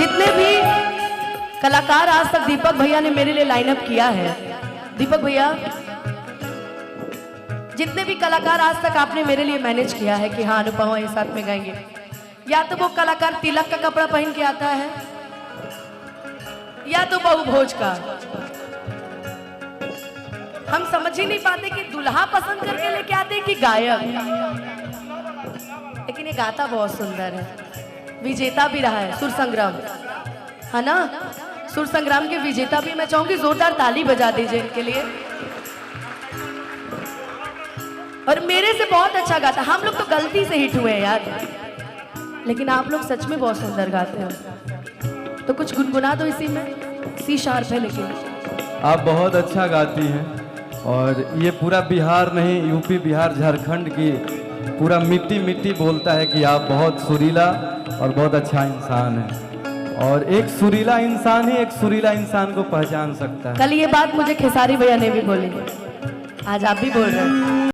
जितने भी कलाकार आज तक दीपक भैया ने मेरे लिए लाइनअप किया है, दीपक भैया जितने भी कलाकार आज तक आपने मेरे लिए मैनेज किया है कि हाँ अनुपमा ये साथ में गाएंगे, या तो वो कलाकार तिलक का कपड़ा पहन के आता है या तो बहु भोज का। हम समझ ही नहीं पाते कि दुल्हा पसंद करके लेके आते कि गायक, लेकिन ये गाता बहुत सुंदर है, विजेता भी रहा है सुर संग्राम, है ना, सुर संग्राम के विजेता भी। मैं चाहूंगी जोरदार ताली बजा दीजिए इनके लिए। और मेरे से बहुत अच्छा गाता, हम लोग तो गलती से हिट हुए हैं यार, लेकिन आप लोग सच में बहुत सुंदर गाते हो, तो कुछ गुनगुना दो इसी में। सी शार्प है लेकिन आप बहुत अच्छा गाती हैं, और ये पूरा बिहार नहीं यूपी बिहार झारखंड की पूरा मिट्टी मिट्टी बोलता है कि आप बहुत सुरीला और बहुत अच्छा इंसान हैं, और एक सुरीला इंसान ही एक सुरीला इंसान को पहचान सकता है। कल ये बात मुझे खेसारी भैया ने भी बोली, आज आप भी बोल रहे हैं।